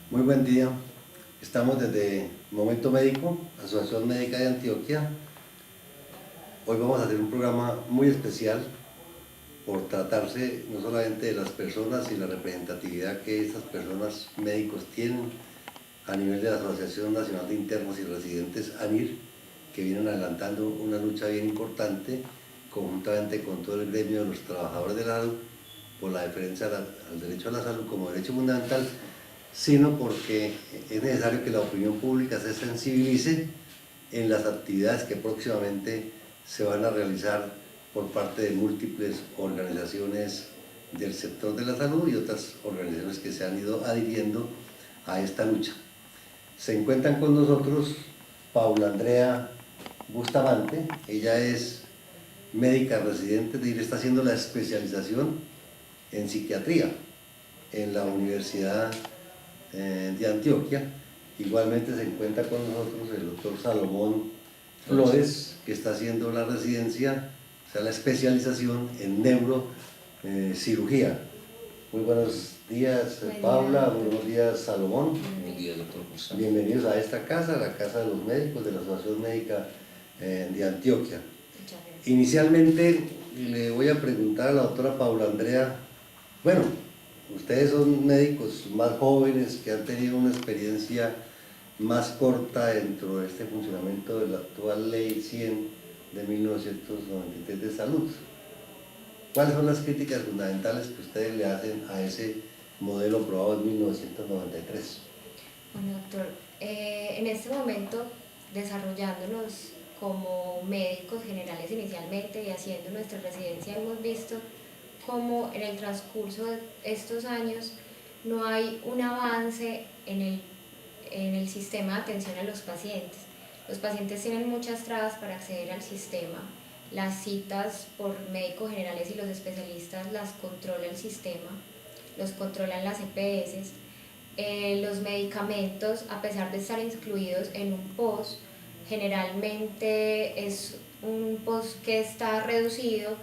Muy buen día. Estamos desde Momento Médico, Asociación Médica de Antioquia. Hoy vamos a hacer un programa muy especial por tratarse no solamente de las personas y la representatividad que estas personas médicos tienen a nivel de la Asociación Nacional de Internos y Residentes ANIR, que vienen adelantando una lucha bien importante conjuntamente con todo el gremio de los trabajadores de la salud por la defensa al derecho a la salud como derecho fundamental, sino porque es necesario que la opinión pública se sensibilice en las actividades que próximamente se van a realizar por parte de múltiples organizaciones del sector de la salud y otras organizaciones que se han ido adhiriendo a esta lucha. Se encuentran con nosotros Paula Andrea Bustamante. Ella es médica residente, está haciendo la especialización en psiquiatría en la Universidad de Antioquia. Igualmente se encuentra con nosotros el doctor Salomón Flores, que está haciendo la residencia, o sea, la especialización en neurocirugía. Muy buenos días, Paula, buenos días, Salomón. Buenos días, doctor. Bienvenidos a esta casa, la Casa de los Médicos de la Asociación Médica de Antioquia. Inicialmente le voy a preguntar a la doctora Paula Andrea, bueno, ustedes son médicos más jóvenes que han tenido una experiencia más corta dentro de este funcionamiento de la actual Ley 100 de 1993 de salud. ¿Cuáles son las críticas fundamentales que ustedes le hacen a ese modelo aprobado en 1993? Bueno, doctor, en este momento, desarrollándonos como médicos generales inicialmente y haciendo nuestra residencia, hemos visto cómo en el transcurso de estos años no hay un avance en el sistema de atención a los pacientes. Los pacientes tienen muchas trabas para acceder al sistema. Las citas por médicos generales y los especialistas las controla el sistema, los controlan las EPS. Los medicamentos, a pesar de estar incluidos en un POS, generalmente es un POS que está reducido.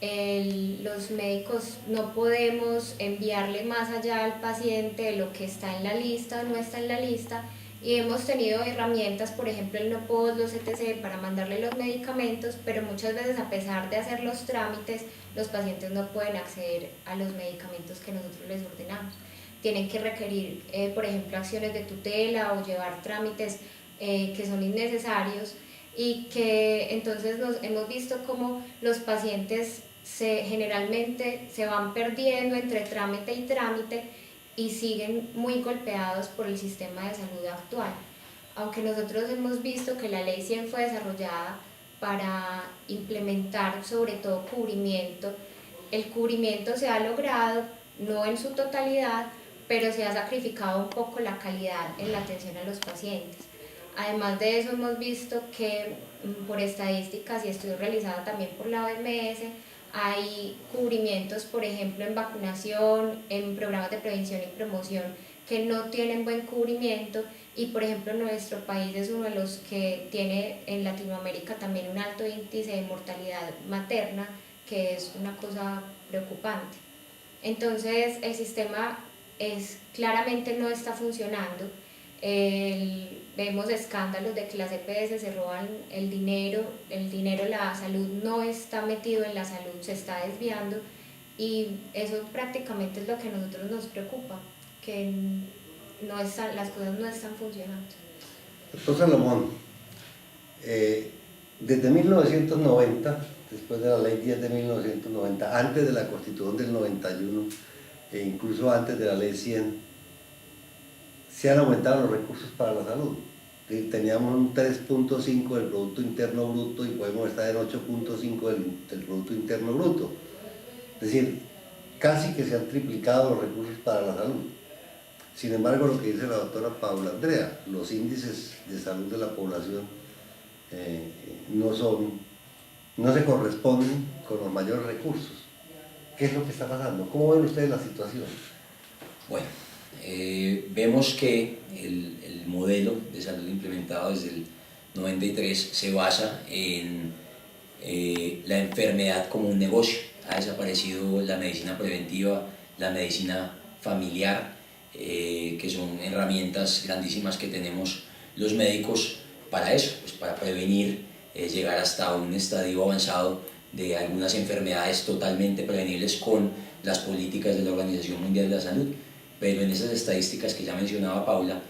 Los médicos no podemos enviarle más allá al paciente de lo que está en la lista o no está en la lista, y hemos tenido herramientas, por ejemplo el NOPOS, los ETC, para mandarle los medicamentos, pero muchas veces, a pesar de hacer los trámites, los pacientes no pueden acceder a los medicamentos que nosotros les ordenamos. Tienen que requerir, por ejemplo, acciones de tutela o llevar trámites que son innecesarios, y que entonces hemos visto cómo los pacientes generalmente se van perdiendo entre trámite y trámite y siguen muy golpeados por el sistema de salud actual. Aunque nosotros hemos visto que la Ley 100 fue desarrollada para implementar sobre todo cubrimiento, el cubrimiento se ha logrado, no en su totalidad, pero se ha sacrificado un poco la calidad en la atención a los pacientes. Además de eso, hemos visto que por estadísticas y estudios realizados también por la OMS, hay cubrimientos, por ejemplo, en vacunación, en programas de prevención y promoción, que no tienen buen cubrimiento, y por ejemplo nuestro país es uno de los que tiene en Latinoamérica también un alto índice de mortalidad materna, que es una cosa preocupante. Entonces el sistema claramente no está funcionando. Vemos escándalos de que las EPS se roban el dinero, la salud no está metido en la salud, se está desviando, y eso prácticamente es lo que a nosotros nos preocupa, que las cosas no están funcionando. Doctor Salomón, desde 1990, después de la Ley 10 de 1990, antes de la Constitución del 91 e incluso antes de la Ley 100, se han aumentado los recursos para la salud. Teníamos un 3.5 del Producto Interno Bruto y podemos estar en 8.5 del Producto Interno Bruto. Es decir, casi que se han triplicado los recursos para la salud. Sin embargo, lo que dice la doctora Paula Andrea, los índices de salud de la población no se corresponden con los mayores recursos. ¿Qué es lo que está pasando? ¿Cómo ven ustedes la situación? Bueno, vemos que el modelo de salud implementado desde el 93 se basa en la enfermedad como un negocio. Ha desaparecido la medicina preventiva, la medicina familiar, que son herramientas grandísimas que tenemos los médicos para eso, pues para prevenir, llegar hasta un estadio avanzado de algunas enfermedades totalmente prevenibles con las políticas de la Organización Mundial de la Salud. Pero en esas estadísticas que ya mencionaba Paula,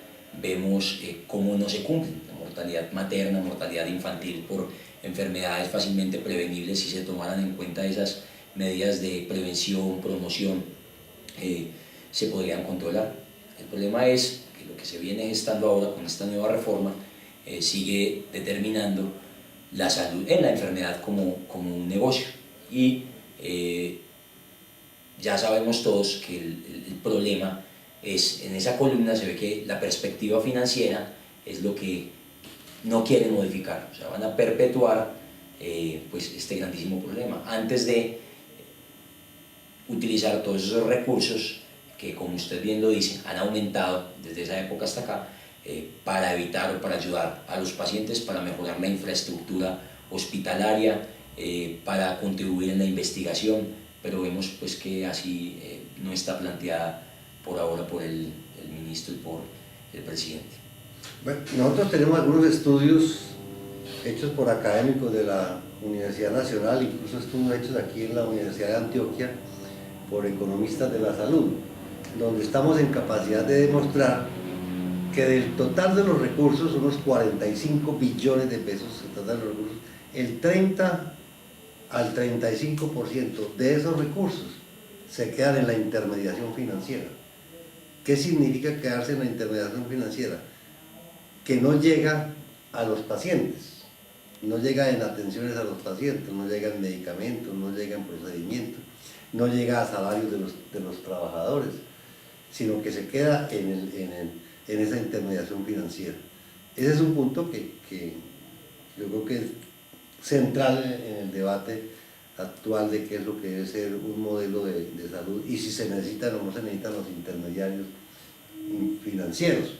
vemos cómo no se cumplen. La mortalidad materna, mortalidad infantil por enfermedades fácilmente prevenibles, si se tomaran en cuenta esas medidas de prevención, promoción, se podrían controlar. El problema es que lo que se viene gestando ahora con esta nueva reforma sigue determinando la salud en la enfermedad como un negocio. Y ya sabemos todos que el problema es, en esa columna se ve que la perspectiva financiera es lo que no quieren modificar, o sea, van a perpetuar pues este grandísimo problema antes de utilizar todos esos recursos que, como usted bien lo dice, han aumentado desde esa época hasta acá, para evitar o para ayudar a los pacientes, para mejorar la infraestructura hospitalaria, para contribuir en la investigación, pero vemos pues que así no está planteada por ahora por el ministro y por el presidente. Bueno, nosotros tenemos algunos estudios hechos por académicos de la Universidad Nacional, incluso estudios hechos aquí en la Universidad de Antioquia por economistas de la salud, donde estamos en capacidad de demostrar que del total de los recursos, unos 45 billones de pesos, el total de los recursos, el 30 al 35% de esos recursos se quedan en la intermediación financiera. ¿Qué significa quedarse en la intermediación financiera? Que no llega a los pacientes, no llega en atenciones a los pacientes, no llega en medicamentos, no llega en procedimientos, no llega a salarios de los trabajadores, sino que se queda en esa intermediación financiera. Ese es un punto que yo creo que es central en el debate actual de qué es lo que debe ser un modelo de salud y si se necesitan o no se necesitan los intermediarios financieros.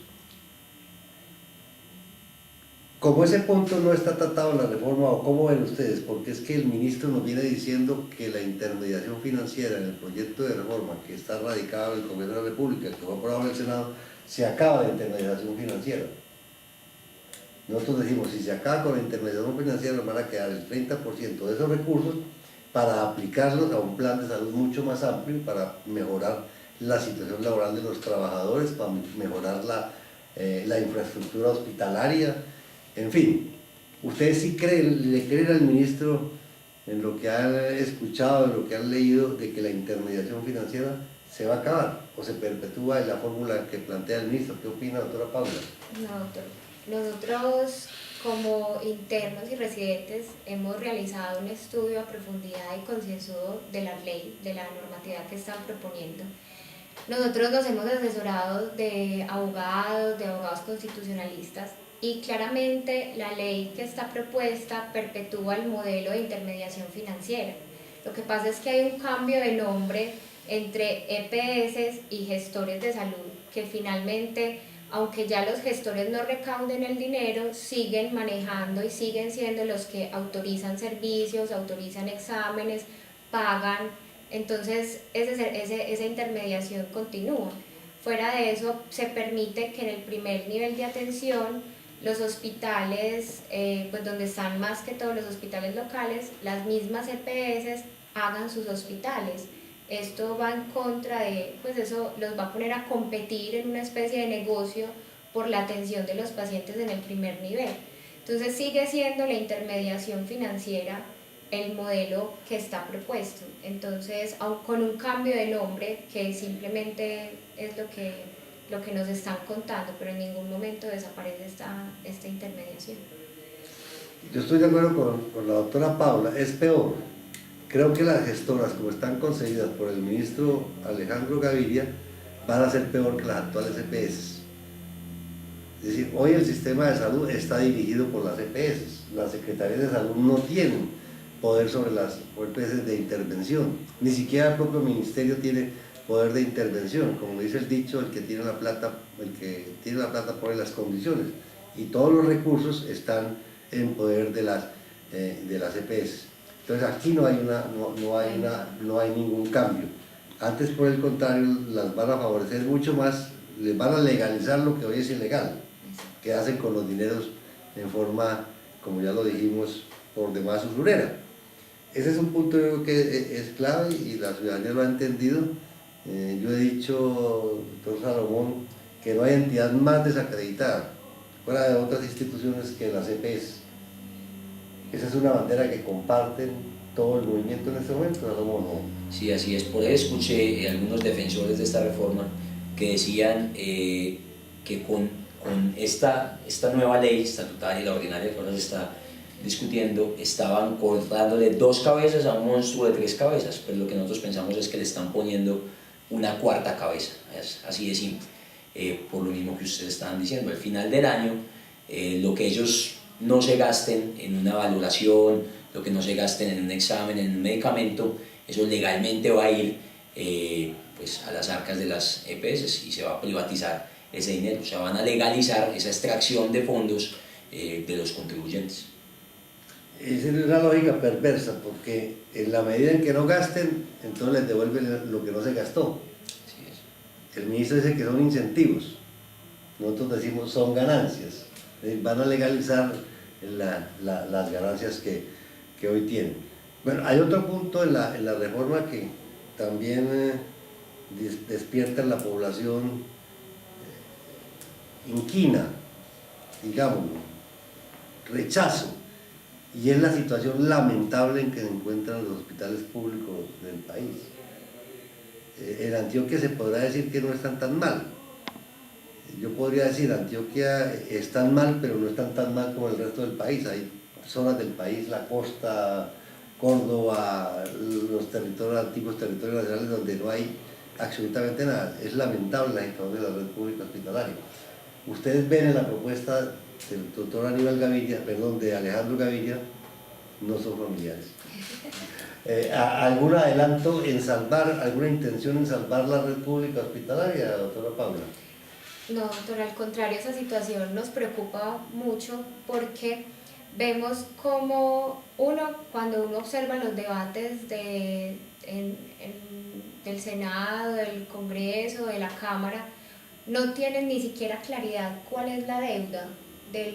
Como ese punto no está tratado en la reforma, ¿o cómo ven ustedes? Porque es que el ministro nos viene diciendo que la intermediación financiera en el proyecto de reforma que está radicado en el Congreso de la República, que fue aprobado en el Senado, se acaba la intermediación financiera. Nosotros decimos, si se acaba con la intermediación financiera, nos van a quedar el 30% de esos recursos para aplicarlos a un plan de salud mucho más amplio, para mejorar la situación laboral de los trabajadores, para mejorar la infraestructura hospitalaria. En fin, ¿ustedes sí le creen al ministro en lo que han escuchado, en lo que han leído, de que la intermediación financiera se va a acabar o se perpetúa en la fórmula que plantea el ministro? ¿Qué opina, doctora Paula? No, doctor. Nosotros, como internos y residentes, hemos realizado un estudio a profundidad y concienzudo de la ley, de la normatividad que están proponiendo. Nosotros nos hemos asesorado de abogados constitucionalistas, y claramente la ley que está propuesta perpetúa el modelo de intermediación financiera. Lo que pasa es que hay un cambio de nombre entre EPS y gestores de salud, que finalmente, aunque ya los gestores no recauden el dinero, siguen manejando y siguen siendo los que autorizan servicios, autorizan exámenes, pagan. Entonces esa intermediación continúa. Fuera de eso, se permite que en el primer nivel de atención los hospitales, pues donde están más que todos los hospitales locales, las mismas EPS hagan sus hospitales. Esto va en contra de, pues eso los va a poner a competir en una especie de negocio por la atención de los pacientes en el primer nivel. Entonces sigue siendo la intermediación financiera el modelo que está propuesto. Entonces, aun con un cambio de nombre, que simplemente es lo que nos están contando, pero en ningún momento desaparece esta intermediación. Yo estoy de acuerdo con la doctora Paula, es peor. Creo que las gestoras, como están concebidas por el ministro Alejandro Gaviria, van a ser peor que las actuales EPS. Es decir, hoy el sistema de salud está dirigido por las EPS. Las secretarías de salud no tienen poder sobre las EPS de intervención. Ni siquiera el propio ministerio tiene poder de intervención. Como dice el dicho, el que tiene la plata pone las condiciones. Y todos los recursos están en poder de las EPS. Entonces aquí no hay ningún cambio. Antes, por el contrario, las van a favorecer mucho más, les van a legalizar lo que hoy es ilegal, que hacen con los dineros en forma, como ya lo dijimos, por demás usurera. Ese es un punto yo creo que es clave y la ciudadanía lo ha entendido. Yo he dicho, doctor Salomón, que no hay entidad más desacreditada fuera de otras instituciones que las EPS. Esa es una bandera que comparten todo el movimiento en este momento, Salomón, ¿no? Sí, así es. Por ahí escuché algunos defensores de esta reforma que decían que con esta nueva ley estatutaria y la ordinaria que ahora se está discutiendo, estaban cortándole 2 cabezas a un monstruo de 3 cabezas, pero lo que nosotros pensamos es que le están poniendo una 4ª cabeza, es así de simple. Por lo mismo que ustedes estaban diciendo, al final del año, lo que ellos no se gasten en una valoración, lo que no se gasten en un examen, en un medicamento, eso legalmente va a ir pues a las arcas de las EPS y se va a privatizar ese dinero, o sea, van a legalizar esa extracción de fondos de los contribuyentes. Esa es una lógica perversa, porque en la medida en que no gasten, entonces les devuelven lo que no se gastó. Así es. El ministro dice que son incentivos, nosotros decimos son ganancias. Van a legalizar las ganancias que hoy tienen. Bueno, hay otro punto en la reforma que también despierta en la población inquina, digamos, rechazo, y es la situación lamentable en que se encuentran los hospitales públicos del país. En Antioquia se podrá decir que no están tan mal. Yo podría decir, Antioquia están mal, pero no están tan mal como el resto del país. Hay zonas del país, la costa, Córdoba, los territorios, antiguos territorios nacionales, donde no hay absolutamente nada. Es lamentable la situación de la red pública hospitalaria. Ustedes ven en la propuesta del doctor Aníbal Gaviria, perdón, de Alejandro Gaviria, no son familiares. ¿Algún adelanto en salvar, alguna intención en salvar la red pública hospitalaria, doctora Paula? No, doctor, al contrario, esa situación nos preocupa mucho porque vemos como cuando uno observa los debates del Senado, del Congreso, de la Cámara, no tienen ni siquiera claridad cuál es la deuda de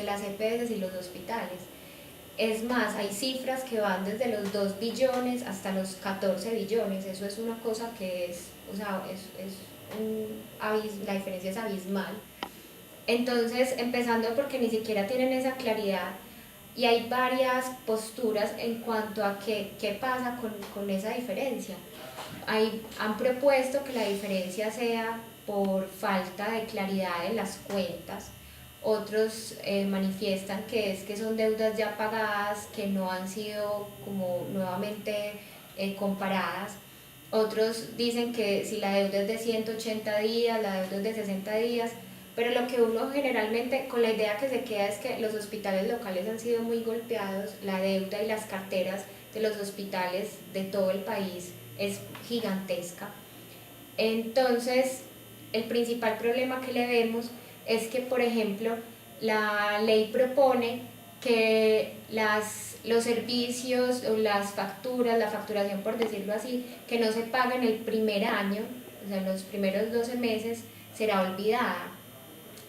las EPS y los hospitales. Es más, hay cifras que van desde los 2 billones hasta los 14 billones. Eso es una cosa que es, o sea, la diferencia es abismal. Entonces, empezando porque ni siquiera tienen esa claridad y hay varias posturas en cuanto a qué pasa con esa diferencia. Han propuesto que la diferencia sea por falta de claridad en las cuentas. Otros manifiestan que son deudas ya pagadas que no han sido como nuevamente comparadas. Otros dicen que si la deuda es de 180 días, la deuda es de 60 días, pero lo que uno generalmente, con la idea que se queda es que los hospitales locales han sido muy golpeados, la deuda y las carteras de los hospitales de todo el país es gigantesca. Entonces, el principal problema que le vemos es que, por ejemplo, la ley propone que los servicios o las facturas, la facturación por decirlo así, que no se paguen el primer año, o sea, en los primeros 12 meses, será olvidada.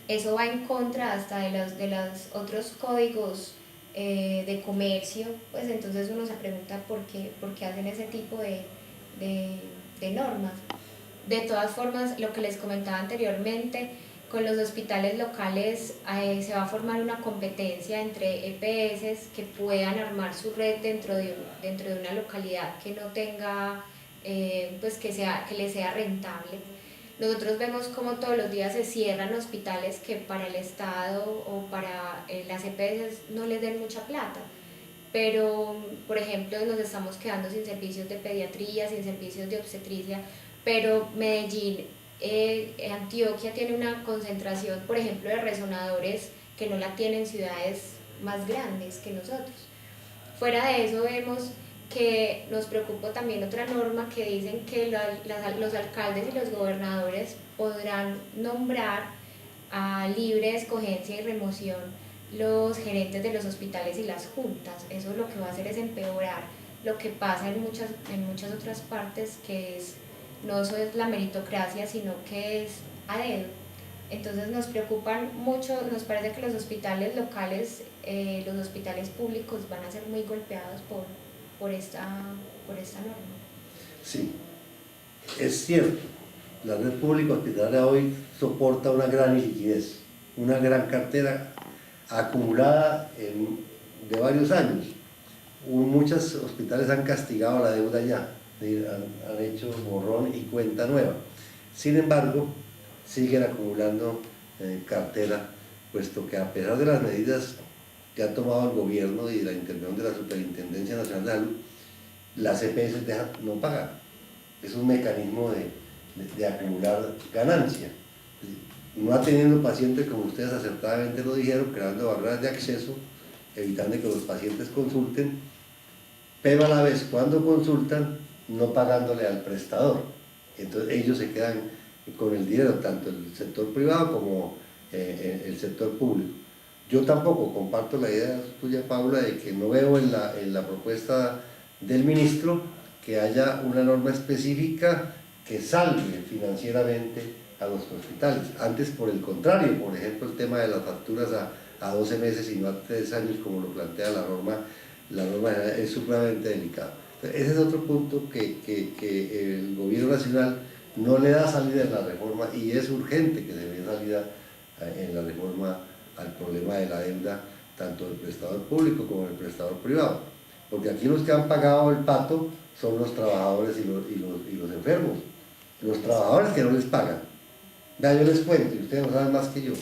Eso va en contra hasta de los otros códigos de comercio, pues entonces uno se pregunta por qué hacen ese tipo de normas. De todas formas, lo que les comentaba anteriormente, con los hospitales locales se va a formar una competencia entre EPS que puedan armar su red dentro de una localidad que no tenga, pues que les sea rentable. Nosotros vemos cómo todos los días se cierran hospitales que para el Estado o para las EPS no les den mucha plata. Pero, por ejemplo, nos estamos quedando sin servicios de pediatría, sin servicios de obstetricia, pero Medellín, Antioquia tiene una concentración, por ejemplo, de resonadores que no la tienen ciudades más grandes que nosotros. Fuera de eso vemos que nos preocupa también otra norma que dicen que los alcaldes y los gobernadores podrán nombrar a libre escogencia y remoción los gerentes de los hospitales y las juntas. Eso lo que va a hacer es empeorar lo que pasa en muchas otras partes, que es no eso es la meritocracia, sino que es a dedo. Entonces nos preocupan mucho, nos parece que los hospitales locales, los hospitales públicos van a ser muy golpeados por esta norma. Sí, es cierto, la red pública hospitalaria hoy soporta una gran liquidez, una gran cartera acumulada de varios años. Muchos hospitales han castigado la deuda ya, han hecho borrón y cuenta nueva. Sin embargo, siguen acumulando cartera, puesto que a pesar de las medidas que ha tomado el gobierno y la intervención de la Superintendencia Nacional de Salud, las EPS dejan no pagar. Es un mecanismo de acumular ganancia. No atendiendo pacientes, como ustedes acertadamente lo dijeron, creando barreras de acceso, evitando que los pacientes consulten, pero a la vez cuando consultan, no pagándole al prestador. Entonces ellos se quedan con el dinero, tanto el sector privado como el sector público. Yo tampoco comparto la idea tuya, Paula, de que no veo en la propuesta del ministro que haya una norma específica que salve financieramente a los hospitales. Antes, por el contrario, por ejemplo, el tema de las facturas a 12 meses y no a 3 años, como lo plantea la norma es supremamente delicado. Ese es otro punto que el gobierno nacional no le da salida en la reforma, y es urgente que se dé salida en la reforma al problema de la deuda, tanto del prestador público como del prestador privado. Porque aquí los que han pagado el pato son los trabajadores y los enfermos. Los trabajadores que no les pagan. Vea, yo les cuento, y ustedes lo saben más que yo.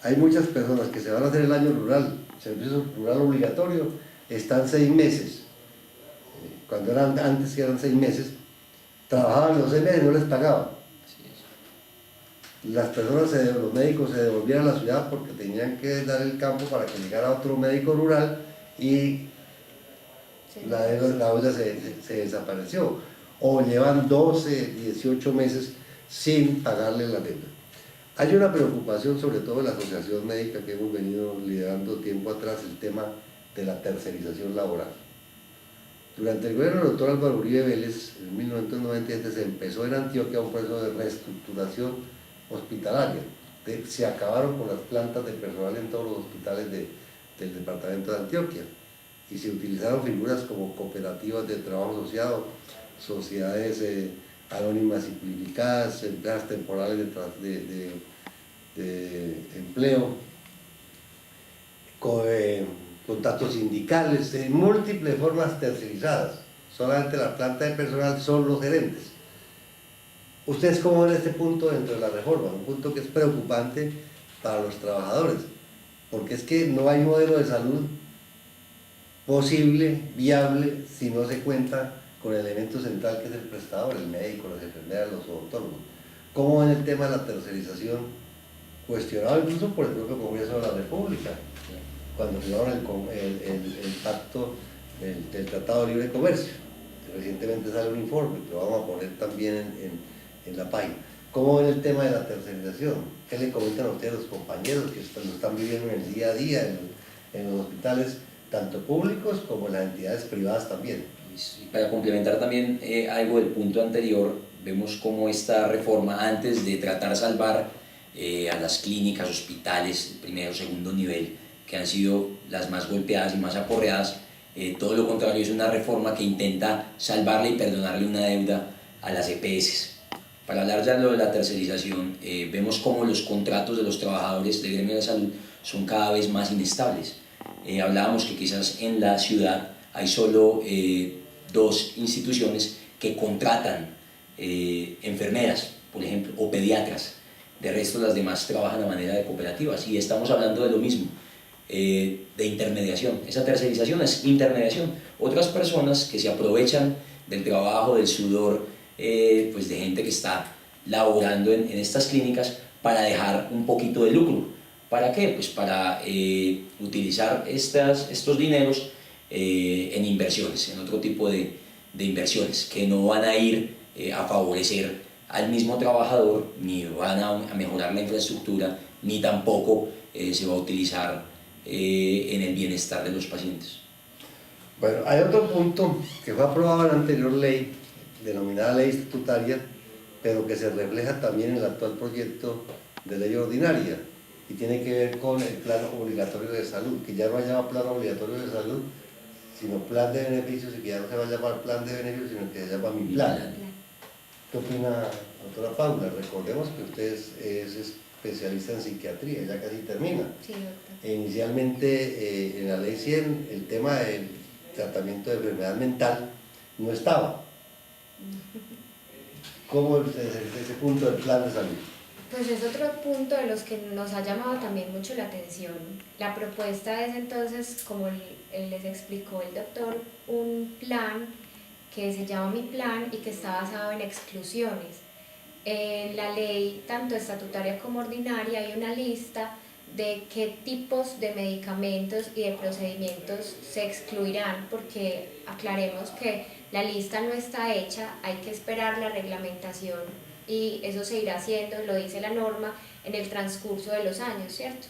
Hay muchas personas que se van a hacer el año rural, servicio rural obligatorio, están 6 meses. Cuando antes que eran 6 meses, trabajaban los 6 meses y no les pagaban. Las personas, los médicos se devolvían a la ciudad porque tenían que dar el campo para que llegara otro médico rural y la deuda se desapareció. O llevan 12, 18 meses sin pagarle la deuda. Hay una preocupación, sobre todo en la asociación médica, que hemos venido liderando tiempo atrás, el tema de la tercerización laboral. Durante el gobierno del doctor Álvaro Uribe Vélez, en 1997, se empezó en Antioquia un proceso de reestructuración hospitalaria. Se acabaron con las plantas de personal en todos los hospitales del departamento de Antioquia y se utilizaron figuras como cooperativas de trabajo asociado, sociedades anónimas simplificadas, empleadas temporales de empleo, contactos sindicales, en múltiples formas tercerizadas. Solamente la planta de personal son los gerentes. ¿Ustedes cómo ven este punto dentro de la reforma? Un punto que es preocupante para los trabajadores, porque es que no hay modelo de salud posible, viable, si no se cuenta con el elemento central que es el prestador, el médico, las enfermeras, los odontólogos. ¿Cómo ven el tema de la tercerización? Cuestionado incluso por el propio Congreso de la República, cuando firmaron el pacto del Tratado de Libre Comercio. Recientemente sale un informe que lo vamos a poner también en la página. ¿Cómo ven el tema de la tercerización? ¿Qué le comentan a ustedes los compañeros que lo están viviendo en el día a día en los hospitales, tanto públicos como en las entidades privadas también? Y para complementar también algo del punto anterior, vemos cómo esta reforma, antes de tratar de salvar a las clínicas, hospitales, primero, segundo nivel, que han sido las más golpeadas y más aporreadas, todo lo contrario, es una reforma que intenta salvarle y perdonarle una deuda a las EPS. Para hablar ya de lo de la tercerización, vemos cómo los contratos de los trabajadores del gremio de salud son cada vez más inestables. Hablábamos que quizás en la ciudad hay solo 2 instituciones que contratan enfermeras, por ejemplo, o pediatras. De resto, las demás trabajan a manera de cooperativas, y estamos hablando de lo mismo, de intermediación. Esa tercerización es intermediación. Otras personas que se aprovechan del trabajo, del sudor, pues de gente que está laborando en estas clínicas para dejar un poquito de lucro. ¿Para qué? Pues para utilizar estos dineros en inversiones, en otro tipo de inversiones que no van a ir a favorecer al mismo trabajador, ni van a mejorar la infraestructura, ni tampoco se va a utilizar en el bienestar de los pacientes. Bueno, hay otro punto que fue aprobado en la anterior ley, denominada ley estatutaria, pero que se refleja también en el actual proyecto de ley ordinaria y tiene que ver con el plan obligatorio de salud, que ya no se llama plan obligatorio de salud, sino plan de beneficios, y que ya no se va a llamar plan de beneficios, sino que se llama mi plan. ¿Qué opina, doctora Paula? Recordemos que usted es especialista en psiquiatría, ya casi termina. Sí, doctor. Inicialmente en la ley 100 el tema del tratamiento de enfermedad mental no estaba. ¿Cómo es ese punto del plan de salud? Pues es otro punto de los que nos ha llamado también mucho la atención. La propuesta es entonces, como les explicó el doctor, un plan que se llama Mi Plan y que está basado en exclusiones. En la ley, tanto estatutaria como ordinaria, hay una lista de qué tipos de medicamentos y de procedimientos se excluirán, porque aclaremos que la lista no está hecha, hay que esperar la reglamentación y eso se irá haciendo, lo dice la norma, en el transcurso de los años, ¿cierto?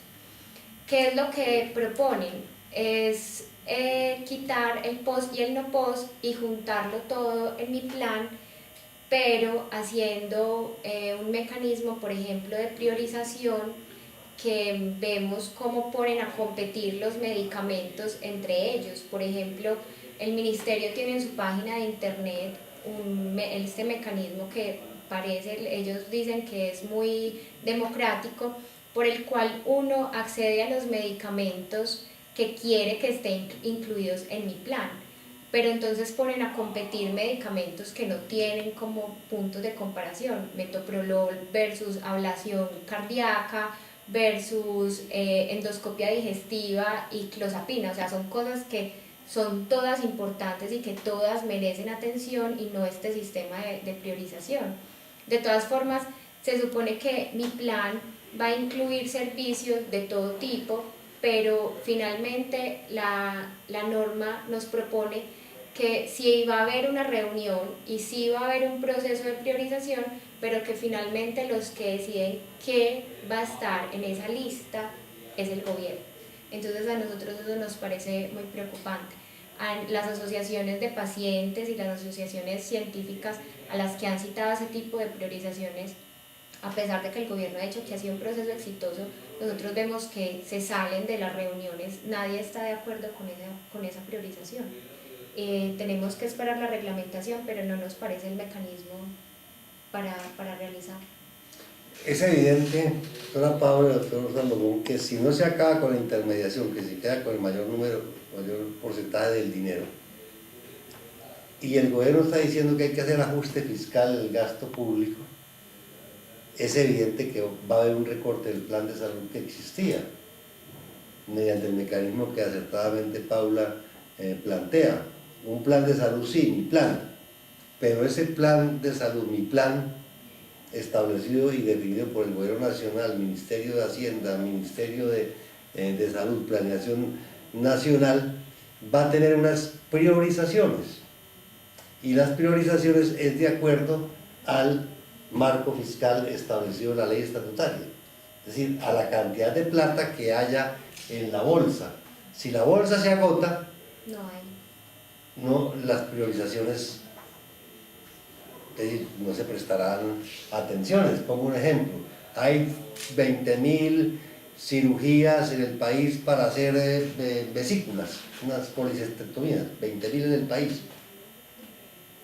¿Qué es lo que proponen? Es quitar el post y el no post y juntarlo todo en Mi Plan, pero haciendo un mecanismo, por ejemplo, de priorización, que vemos cómo ponen a competir los medicamentos entre ellos. Por ejemplo, el ministerio tiene en su página de internet este mecanismo que ellos dicen que es muy democrático, por el cual uno accede a los medicamentos que quiere que estén incluidos en Mi Plan, pero entonces ponen a competir medicamentos que no tienen como puntos de comparación, metoprolol versus ablación cardíaca versus endoscopia digestiva y clozapina, o sea, son cosas que son todas importantes y que todas merecen atención y no este sistema de priorización. De todas formas, se supone que Mi Plan va a incluir servicios de todo tipo, pero finalmente la norma nos propone que sí va a haber una reunión y sí va a haber un proceso de priorización, pero que finalmente los que deciden qué va a estar en esa lista es el gobierno. Entonces a nosotros eso nos parece muy preocupante. A las asociaciones de pacientes y las asociaciones científicas a las que han citado ese tipo de priorizaciones, a pesar de que el gobierno ha dicho que ha sido un proceso exitoso, nosotros vemos que se salen de las reuniones, nadie está de acuerdo con esa priorización. Tenemos que esperar la reglamentación, pero no nos parece el mecanismo para realizar. Es evidente, doctora Paula y doctor Salomón, que si no se acaba con la intermediación, que se queda con el mayor porcentaje del dinero, y el gobierno está diciendo que hay que hacer ajuste fiscal del gasto público, es evidente que va a haber un recorte del plan de salud que existía, mediante el mecanismo que acertadamente Paula plantea. Un plan de salud, sí, Mi Plan, pero ese plan de salud, Mi Plan, establecido y definido por el Gobierno Nacional, Ministerio de Hacienda, Ministerio de Salud, Planeación Nacional, va a tener unas priorizaciones, y las priorizaciones es de acuerdo al marco fiscal establecido en la ley estatutaria, es decir, a la cantidad de plata que haya en la bolsa. Si la bolsa se agota, las priorizaciones, es decir, no se prestarán atenciones. Pongo un ejemplo: hay 20.000 cirugías en el país para hacer vesículas, unas policistectomías, 20.000 en el país.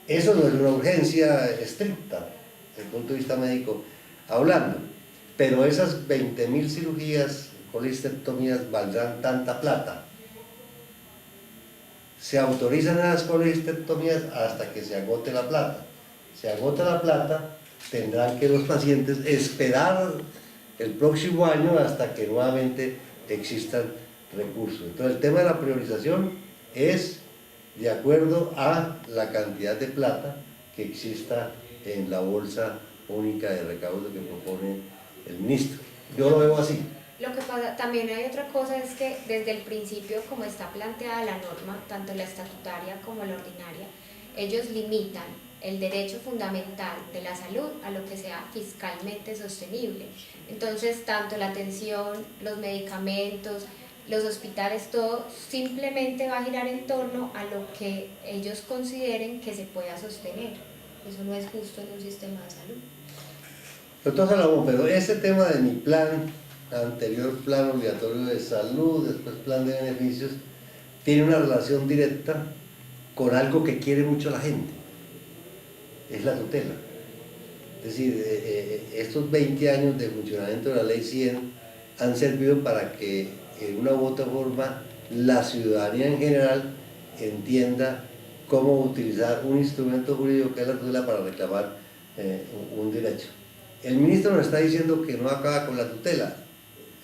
Eso no es una urgencia estricta desde el punto de vista médico hablando, pero esas 20.000 cirugías, policistectomías, valdrán tanta plata. Se autorizan las policistectomías hasta que se agote la plata. Se agota la plata, tendrán que los pacientes esperar el próximo año hasta que nuevamente existan recursos. Entonces el tema de la priorización es de acuerdo a la cantidad de plata que exista en la bolsa única de recaudo que propone el ministro. Yo lo veo así. Lo que pasa, también hay otra cosa, es que desde el principio, como está planteada la norma, tanto la estatutaria como la ordinaria, ellos limitan el derecho fundamental de la salud a lo que sea fiscalmente sostenible. Entonces, tanto la atención, los medicamentos, los hospitales, todo simplemente va a girar en torno a lo que ellos consideren que se pueda sostener. eso no es justo en un sistema de salud. Doctor Salomón, pero ese tema de mi plan, anterior plan obligatorio de salud, después plan de beneficios, tiene una relación directa con algo que quiere mucho la gente, es la tutela. Es decir, estos 20 años de funcionamiento de la Ley 100 han servido para que, en una u otra forma, la ciudadanía en general entienda cómo utilizar un instrumento jurídico que es la tutela para reclamar un derecho. El ministro nos está diciendo que no acaba con la tutela.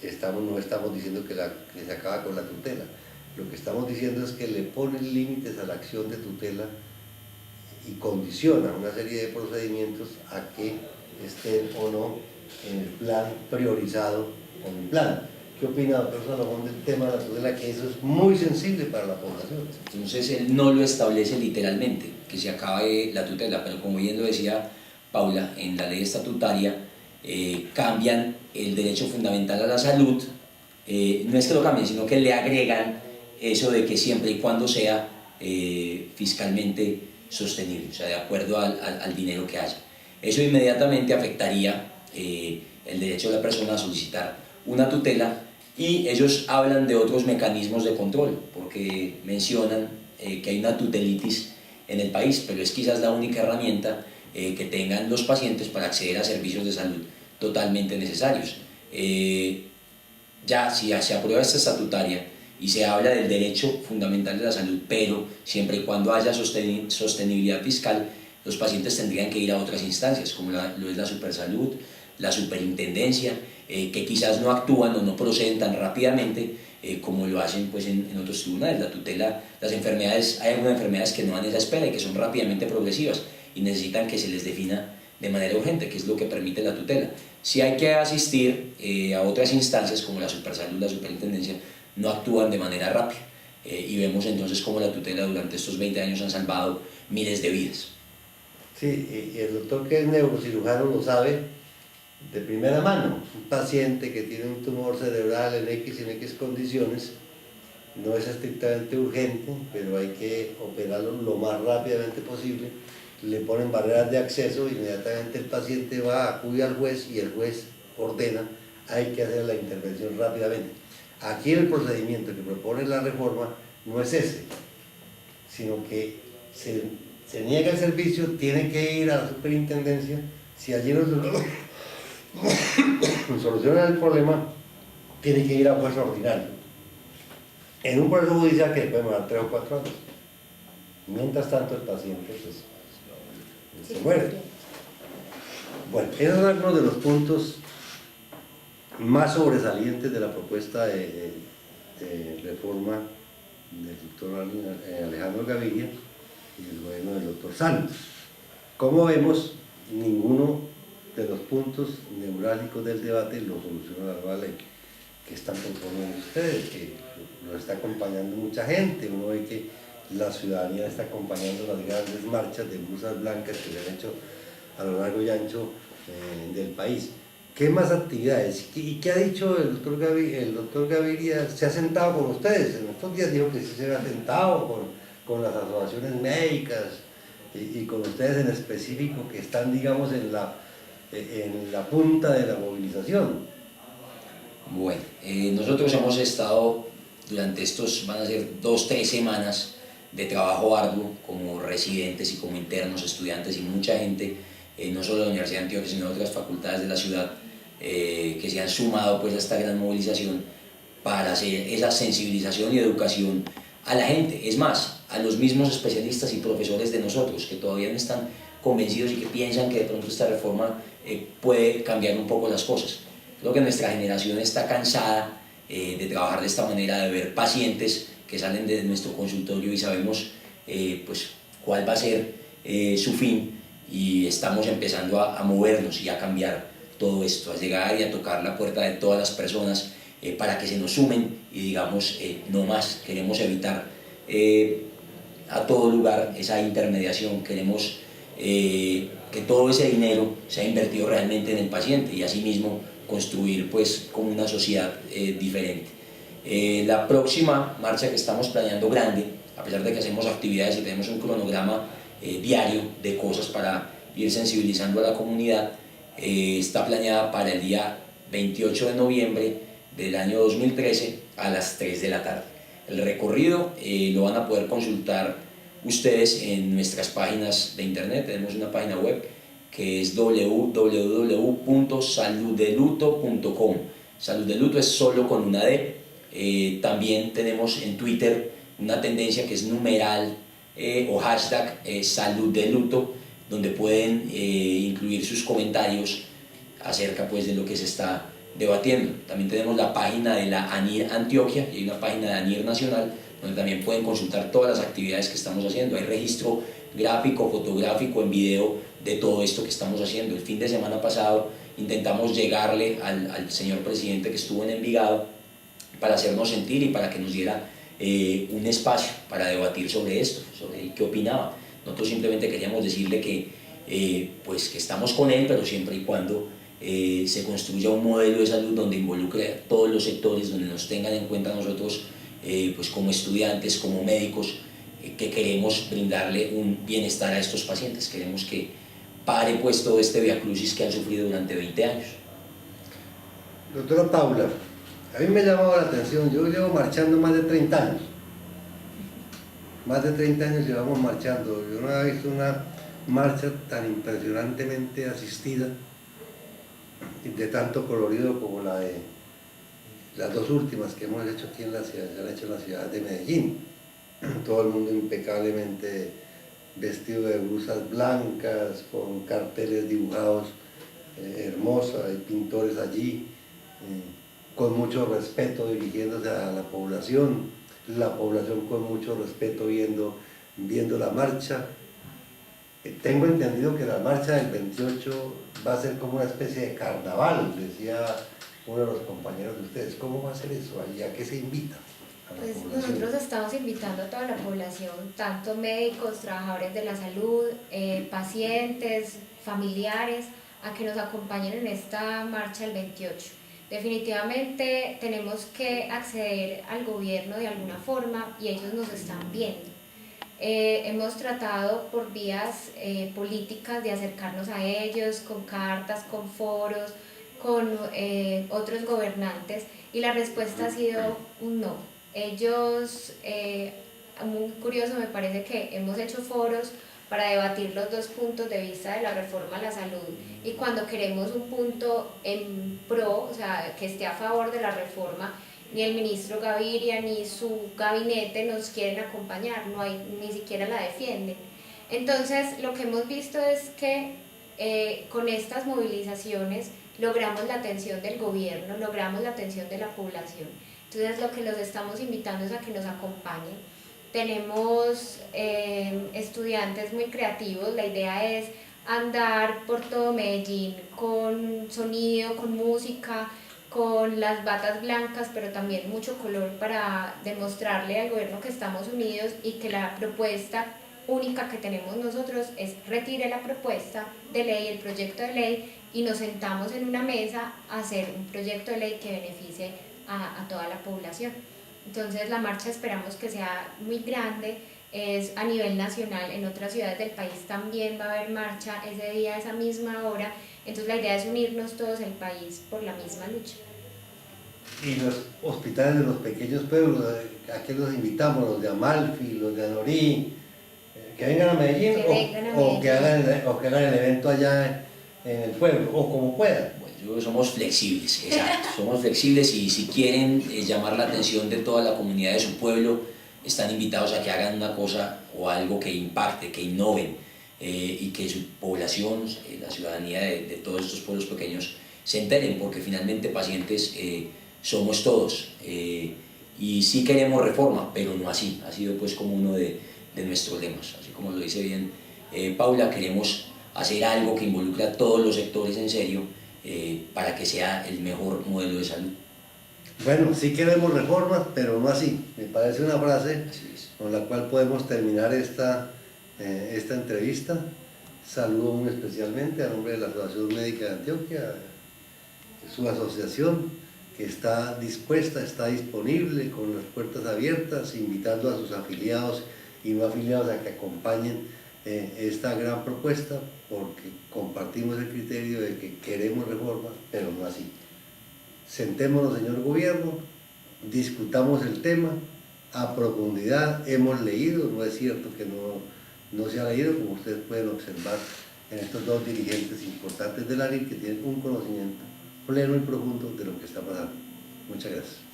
No estamos diciendo que se acaba con la tutela. Lo que estamos diciendo es que le ponen límites a la acción de tutela y condiciona una serie de procedimientos a que estén o no en el plan priorizado con el plan. ¿Qué opina, doctor Salomón, del tema de la tutela? Que eso es muy sensible para la población. Entonces él no lo establece literalmente, que se acabe la tutela, pero como bien lo decía Paula, en la ley estatutaria cambian el derecho fundamental a la salud, no es que lo cambien, sino que le agregan eso de que siempre y cuando sea fiscalmente sostenible, o sea, de acuerdo al dinero que haya. Eso inmediatamente afectaría el derecho de la persona a solicitar una tutela, y ellos hablan de otros mecanismos de control, porque mencionan que hay una tutelitis en el país, pero es quizás la única herramienta que tengan los pacientes para acceder a servicios de salud totalmente necesarios. Ya si se aprueba esta estatutaria y se habla del derecho fundamental de la salud, pero siempre y cuando haya sostenibilidad fiscal, los pacientes tendrían que ir a otras instancias, como lo es la Supersalud, la Superintendencia, que quizás no actúan o no proceden tan rápidamente como lo hacen pues, en otros tribunales. La tutela, las enfermedades, hay algunas enfermedades que no dan esa espera y que son rápidamente progresivas y necesitan que se les defina de manera urgente, que es lo que permite la tutela. Si hay que asistir a otras instancias como la Supersalud, la Superintendencia, no actúan de manera rápida, y vemos entonces cómo la tutela durante estos 20 años han salvado miles de vidas. Sí, y el doctor que es neurocirujano lo sabe de primera mano. Un paciente que tiene un tumor cerebral en X y en X condiciones no es estrictamente urgente, pero hay que operarlo lo más rápidamente posible. Le ponen barreras de acceso, inmediatamente el paciente acude al juez y el juez ordena, hay que hacer la intervención rápidamente. Aquí el procedimiento que propone la reforma no es ese, sino que se niega el servicio, tiene que ir a la superintendencia, si allí no soluciona el problema, tiene que ir a juez ordinario. En un proceso judicial que puede demorar 3 o 4 años. Mientras tanto el paciente pues, se muere. Bueno, esos son algunos de los puntos más sobresalientes de la propuesta de reforma del doctor Alejandro Gaviria y el gobierno del doctor Santos. Como vemos, ninguno de los puntos neurálgicos del debate lo soluciona la nueva ley que están proponiendo ustedes, que nos está acompañando mucha gente. Uno ve que la ciudadanía está acompañando las grandes marchas de blusas blancas que se han hecho a lo largo y ancho del país. ¿Qué más actividades? ¿Y qué ha dicho el doctor Gaviria? El doctor Gaviria se ha sentado con ustedes. En estos días dijo que sí se había sentado con las asociaciones médicas y con ustedes en específico, que están, digamos, en la punta de la movilización. Bueno, nosotros hemos estado durante estos, van a ser 2-3 semanas de trabajo arduo como residentes y como internos, estudiantes y mucha gente, no solo de la Universidad de Antioquia, sino de otras facultades de la ciudad, que se han sumado pues, a esta gran movilización para hacer esa sensibilización y educación a la gente. Es más, a los mismos especialistas y profesores de nosotros que todavía no están convencidos y que piensan que de pronto esta reforma puede cambiar un poco las cosas. Creo que nuestra generación está cansada de trabajar de esta manera, de ver pacientes que salen de nuestro consultorio y sabemos pues, cuál va a ser su fin, y estamos empezando a movernos y a cambiar todo esto, a llegar y a tocar la puerta de todas las personas para que se nos sumen y digamos no más. Queremos evitar a todo lugar esa intermediación, queremos que todo ese dinero sea invertido realmente en el paciente y asimismo construir pues como una sociedad diferente. La próxima marcha que estamos planeando grande, a pesar de que hacemos actividades y tenemos un cronograma diario de cosas para ir sensibilizando a la comunidad. Está planeada para el día 28 de noviembre del año 2013 a las 3 de la tarde. El recorrido lo van a poder consultar ustedes en nuestras páginas de internet. Tenemos una página web que es www.saluddeluto.com. Salud de Luto es solo con una D. También tenemos en Twitter una tendencia que es numeral o hashtag Salud de Luto, donde pueden incluir sus comentarios acerca pues, de lo que se está debatiendo. También tenemos la página de la ANIR Antioquia y hay una página de ANIR Nacional, donde también pueden consultar todas las actividades que estamos haciendo. Hay registro gráfico, fotográfico, en video de todo esto que estamos haciendo. El fin de semana pasado intentamos llegarle al señor presidente que estuvo en Envigado para hacernos sentir y para que nos diera un espacio para debatir sobre esto, sobre qué opinaba. Nosotros simplemente queríamos decirle que, pues, que estamos con él, pero siempre y cuando se construya un modelo de salud donde involucre a todos los sectores, donde nos tengan en cuenta nosotros pues como estudiantes, como médicos, que queremos brindarle un bienestar a estos pacientes. Queremos que pare pues todo este viacrucis que han sufrido durante 20 años. Doctora Paula, a mí me ha llamado la atención, yo llevo marchando más de 30 años. Más de 30 años llevamos marchando. Yo no había visto una marcha tan impresionantemente asistida y de tanto colorido como la de las dos últimas que hemos hecho aquí en la ciudad, se han hecho en la ciudad de Medellín. Todo el mundo impecablemente vestido de blusas blancas, con carteles dibujados hermosos, hay pintores allí, con mucho respeto dirigiéndose a la población con mucho respeto viendo la marcha. Tengo entendido que la marcha del 28 va a ser como una especie de carnaval, decía uno de los compañeros de ustedes. ¿Cómo va a ser eso? ¿Y a qué se invita? Pues nosotros estamos invitando a toda la población, tanto médicos, trabajadores de la salud, pacientes, familiares, a que nos acompañen en esta marcha del 28. Definitivamente tenemos que acceder al gobierno de alguna forma y ellos nos están viendo. Hemos tratado por vías políticas de acercarnos a ellos, con cartas, con foros, con otros gobernantes, y la respuesta ha sido un no. Ellos, muy curioso me parece que hemos hecho foros para debatir los dos puntos de vista de la reforma a la salud, y cuando queremos un punto en pro, o sea, que esté a favor de la reforma, ni el ministro Gaviria ni su gabinete nos quieren acompañar, no hay, ni siquiera la defienden. Entonces lo que hemos visto es que con estas movilizaciones logramos la atención del gobierno, logramos la atención de la población. Entonces lo que los estamos invitando es a que nos acompañen. Tenemos estudiantes muy creativos, la idea es andar por todo Medellín con sonido, con música, con las batas blancas, pero también mucho color, para demostrarle al gobierno que estamos unidos y que la propuesta única que tenemos nosotros es retire la propuesta de ley, el proyecto de ley, y nos sentamos en una mesa a hacer un proyecto de ley que beneficie a toda la población. Entonces la marcha esperamos que sea muy grande, es a nivel nacional, en otras ciudades del país también va a haber marcha ese día, a esa misma hora. Entonces la idea es unirnos todos el país por la misma lucha. Y los hospitales de los pequeños pueblos, ¿a qué los invitamos? Los de Amalfi, los de Anorí, que vengan a Medellín, o que hagan el evento allá en el pueblo, o como puedan. Bueno, somos flexibles, exacto, somos flexibles, y si quieren llamar la atención de toda la comunidad de su pueblo, están invitados a que hagan una cosa o algo que impacte, que innoven, y que su población, la ciudadanía de todos estos pueblos pequeños se enteren, porque finalmente pacientes somos todos, y sí queremos reforma, pero no así. Ha sido pues como uno de nuestros lemas, así como lo dice bien Paula. Queremos hacer algo que involucre a todos los sectores en serio, para que sea el mejor modelo de salud. Bueno, sí queremos reformas, pero no así. Me parece una frase con la cual podemos terminar esta entrevista. Saludo muy especialmente a nombre de la Asociación Médica de Antioquia, su asociación, que está dispuesta, está disponible, con las puertas abiertas, invitando a sus afiliados y no afiliados a que acompañen esta gran propuesta porque compartimos el criterio de que queremos reforma, pero no así. Sentémonos, señor gobierno, discutamos el tema a profundidad, hemos leído, no es cierto que no se ha leído, como ustedes pueden observar en estos dos dirigentes importantes del ARIP que tienen un conocimiento pleno y profundo de lo que está pasando. Muchas gracias.